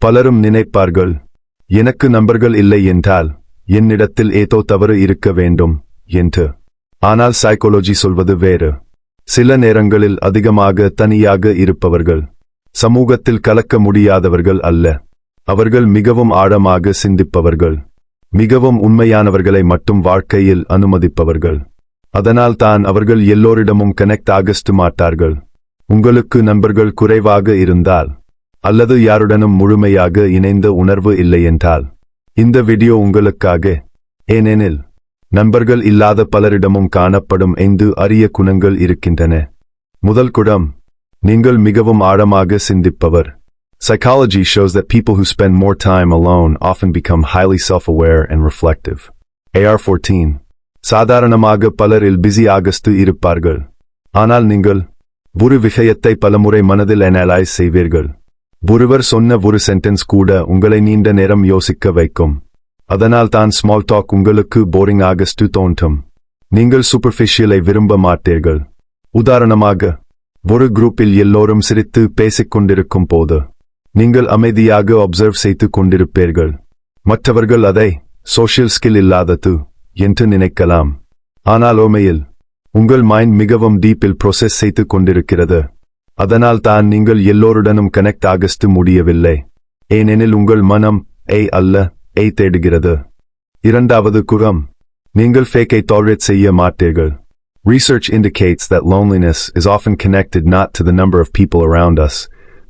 பலரும் நினைப்பார்கள், எனக்கு நண்பர்கள் இல்லை என்றால் என்னிடத்தில் ஏதோ தவறு இருக்க வேண்டும் என்று. ஆனால் சைக்காலஜி சொல்வது வேறு. சில நேரங்களில் அதிகமாக தனியாக இருப்பவர்கள் சமூகத்தில் கலக்க முடியாதவர்கள் அல்ல. அவர்கள் மிகவும் ஆழமாக சிந்திப்பவர்கள், மிகவும் உண்மையானவர்களை மட்டும் வாழ்க்கையில் அனுமதிப்பவர்கள். அதனால் தான் அவர்கள் எல்லோரிடமும் கனெக்ட் ஆக மாட்டார்கள். உங்களுக்கு நண்பர்கள் குறைவாக இருந்தால் அல்லது யாருடனும் முழுமையாக இணைந்த உணர்வு இல்லை என்றால் இந்த வீடியோ உங்களுக்காக. ஏனெனில் நண்பர்கள் இல்லாத பலரிடமும் காணப்படும் 5 அரிய குணங்கள் இருக்கின்றன. முதல் குணம், நீங்கள் மிகவும் ஆழமாக சிந்திப்பவர். Psychology shows that people who spend more time alone often become highly self-aware and reflective. AR-14. சாதாரணமாக பலரில் பிஸியாக இருப்பார்கள். ஆனால் நீங்கள் ஒரு விஷயத்தை பலமுறை மனதில் அனலைஸ் செய்வீர்கள். ஒருவர் சொன்ன ஒரு சென்டென்ஸ் கூட உங்களை நீண்ட நேரம் யோசிக்க வைக்கும். அதனால் தான் ஸ்மால் டாக் உங்களுக்கு போரிங் ஆக தோன்றும். நீங்கள் சூப்பர்ஃபிஷியலை விரும்ப மாட்டீர்கள். உதாரணமாக, ஒரு குரூப்பில் எல்லோரும் சிரித்து பேசிக்கொண்டிருக்கும் போது நீங்கள் அமைதியாக அப்சர்வ் செய்து கொண்டிருப்பீர்கள். மற்றவர்கள் அதை சோஷியல் ஸ்கில் இல்லாதது என்று நினைக்கலாம். ஆனால் உண்மையில் உங்கள் மைண்ட் மிகவும் டீப்பில் ப்ரோசஸ் செய்து கொண்டிருக்கிறது. அதனால் தான் நீங்கள் எல்லோருடனும் கனெக்ட் ஆக முடியவில்லை. ஏனெனில் உங்கள் மனம் அல்ல தேடுகிறது. இரண்டாவது குணம், நீங்கள் ஃபேக்கை டாலரேட் செய்ய மாட்டீர்கள். Research indicates that loneliness is often connected not to the number of people around us,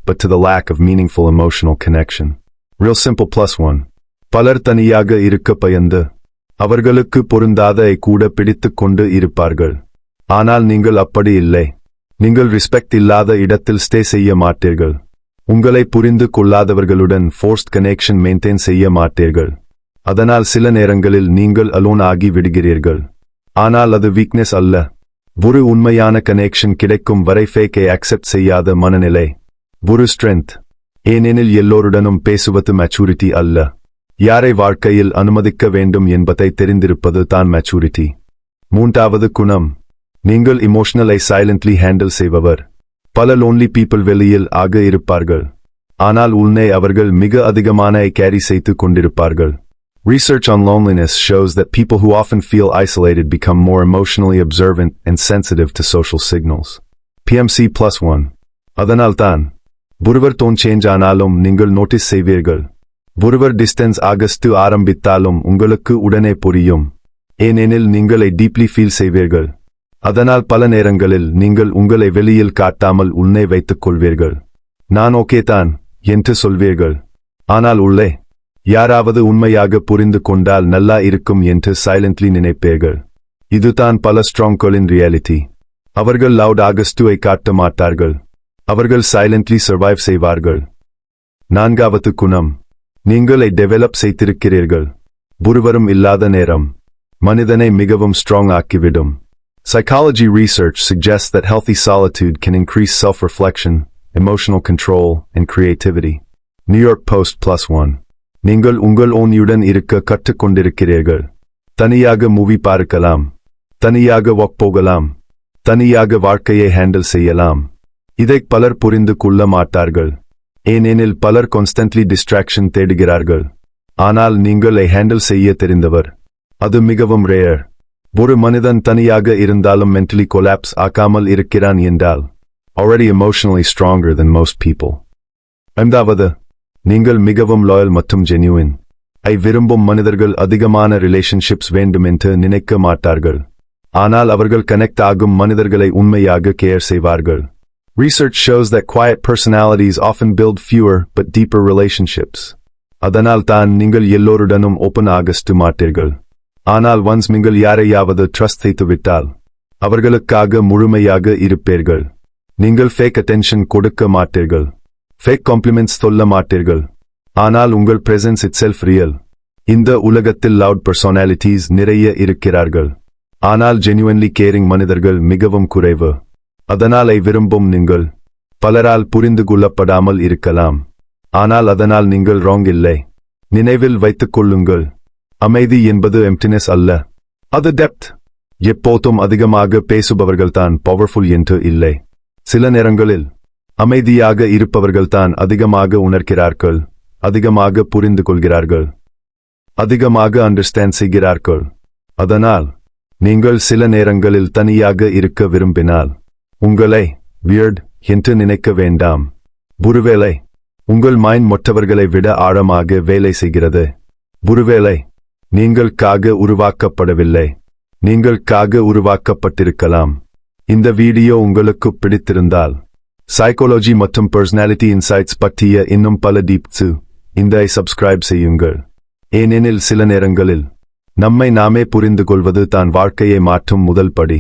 but to the lack of meaningful emotional connection. Real simple +1. பலர் தனியாக இருக்க பயந்து அவர்களுக்கு பொருந்தாத கூட பிடித்துக் கொண்டு இருப்பார்கள். ஆனால் நீங்கள் அப்படி இல்லை. நீங்கள் ரெஸ்பெக்ட் இல்லாத இடத்தில் ஸ்டே செய்ய மாட்டீர்கள். உங்களை புரிந்து கொள்ளாதவர்களுடன் ஃபோர்ஸ்ட் கனெக்ஷன் மெயின்டைன் செய்ய மாட்டீர்கள். அதனால் சில நேரங்களில் நீங்கள் அலோன் ஆகி விடுகிறீர்கள். ஆனால் அது வீக்னஸ் அல்ல. ஒரு உண்மையான கனெக்ஷன் கிடைக்கும் வரை ஃபேக்கை அக்செப்ட் செய்யாத மனநிலை ஒரு ஸ்ட்ரென்த். ஏனெனில் எல்லோருடனும் பேசுவது மெச்சூரிட்டி அல்ல. யாரை வாழ்க்கையில் அனுமதிக்க வேண்டும் என்பதை தெரிந்திருப்பது தான் மெச்சூரிட்டி. மூன்றாவது குணம், நீங்கள் இமோஷனலை சைலண்ட்லி ஹேண்டில் செய்பவர். பல லோன்லி பீப்பிள் வெளியில் ஆக இருப்பார்கள். ஆனால் உள்ளே அவர்கள் மிக அதிகமான கேரி செய்து கொண்டிருப்பார்கள். Research on loneliness shows that people who often feel isolated become more emotionally observant and sensitive to social signals. PMC +1. அதனால்தான் ஒருவர் டோன் சேஞ்ச் ஆனாலும் நீங்கள் நோட்டீஸ் செய்வீர்கள். ஒருவர் டிஸ்டன்ஸ் ஆக ஆரம்பித்தாலும் உங்களுக்கு உடனே புரியும். ஏனெனில் நீங்களை டீப்லி ஃபீல் செய்வீர்கள். அதனால் பல நேரங்களில் நீங்கள் உங்களை வெளியில் காட்டாமல் உள்ளே வைத்துக் கொள்வீர்கள். நான் ஓகே தான் என்று சொல்வீர்கள். ஆனால் உள்ளே யாராவது உண்மையாக புரிந்து கொண்டால் நல்லா இருக்கும் என்று சைலண்ட்லி நினைப்பீர்கள். இதுதான் பல ஸ்ட்ராங்கர்களின் ரியாலிட்டி. அவர்கள் லவுட் ஆக காட்ட மாட்டார்கள். அவர்கள் சைலண்ட்லி சர்வைவ் செய்வார்கள். நான்காவது குணம், நீங்களை டெவலப் செய்திருக்கிறீர்கள். ஒருவரும் இல்லாத நேரம் மனிதனை மிகவும் strong ஆக்கிவிடும். Psychology research suggests that healthy solitude can increase self-reflection, emotional control, and creativity. New York Post +1. நீங்கள் உங்கள் ஓனியுடன் இருக்க கற்றுக்கொண்டிருக்கிறீர்கள். தனியாக மூவி பார்க்கலாம், தனியாக வாக் போகலாம், தனியாக வாழ்க்கையை ஹேண்டில் செய்யலாம். இதை பலர் புரிந்து கொள்ள மாட்டார்கள். ஏனெனில் பலர் கான்ஸ்டன்ட்லி டிஸ்ட்ராக்ஷன் தேடுகிறார்கள். ஆனால் நீங்கள் ஹேண்டில் செய்ய தெரிந்தவர். அது மிகவும் ரேர். ஒரு மனிதன் தனியாக இருந்தாலும் மென்டலி கொலாப்ஸ் ஆக்காமல் இருக்கிறான் என்றால் already emotionally stronger than most people. ஐந்தாவது, நீங்கள் மிகவும் லாயல் மற்றும் ஜென்யூன். விரும்பும் மனிதர்கள் அதிகமான ரிலேஷன்ஷிப்ஸ் வேண்டும் என்று நினைக்க மாட்டார்கள். ஆனால் அவர்கள் கனெக்ட் ஆகும் மனிதர்களை உண்மையாக கேர் செய்வார்கள். Research shows that quiet personalities often build fewer but deeper relationships. அதனால் தான் நீங்கள் எல்லோருடனும் ஓப்பன் ஆக மாட்டீர்கள். ஆனால் ஒன்ஸ் நீங்கள் யாரையாவது ட்ரஸ்ட் செய்துவிட்டால் அவர்களுக்காக முழுமையாக இருப்பீர்கள். நீங்கள் ஃபேக் அட்டென்ஷன் கொடுக்க மாட்டீர்கள். ஃபேக் காம்ப்ளிமெண்ட்ஸ் சொல்ல மாட்டீர்கள். ஆனால் உங்கள் பிரசன்ஸ் இட்செல்ஃப் ரியல். இந்த உலகத்தில் லவுட் பர்சனாலிட்டிஸ் நிறைய இருக்கிறார்கள். ஆனால் ஜென்யூன்லி கேரிங் மனிதர்கள் மிகவும் குறைவு. அதனால் விரும்பும் நீங்கள் பலரால் புரிந்து கொள்ளப்படாமல் இருக்கலாம். ஆனால் அதனால் நீங்கள் ராங் இல்லை. நினைவில் வைத்துக் கொள்ளுங்கள், அமைதி என்பது எம்ப்டினஸ் அல்ல, அது டெப்த். எப்போதும் அதிகமாக பேசுபவர்கள்தான் பவர்ஃபுல் என்று இல்லை. சில நேரங்களில் அமைதியாக இருப்பவர்கள்தான் அதிகமாக உணர்கிறார்கள். அதிகமாக புரிந்து கொள்கிறார்கள், அதிகமாக அண்டர்ஸ்டாண்ட் செய்கிறார்கள். அதனால் நீங்கள் சில நேரங்களில் தனியாக இருக்க விரும்பினால் உங்களை வியர்ட் என்று நினைக்க வேண்டாம். ஒருவேளை உங்கள் மைண்ட் மற்றவர்களை விட ஆழமாக வேலை செய்கிறது. ஒருவேளை நீங்கள் உருவாக்கப்படவில்லை, நீங்கள் உருவாக்கப்பட்டிருக்கலாம். இந்த வீடியோ உங்களுக்கு பிடித்திருந்தால் சைக்காலஜி மற்றும் பர்சனாலிட்டி இன்சைட்ஸ் பற்றிய இன்னும் பல டீப்ஸ் இந்த சப்ஸ்கிரைப் செய்யுங்கள். ஏனெனில் சில நேரங்களில் நம்மை நாமே புரிந்து கொள்வது தான் வாழ்க்கையை மாற்றும் முதல் படி.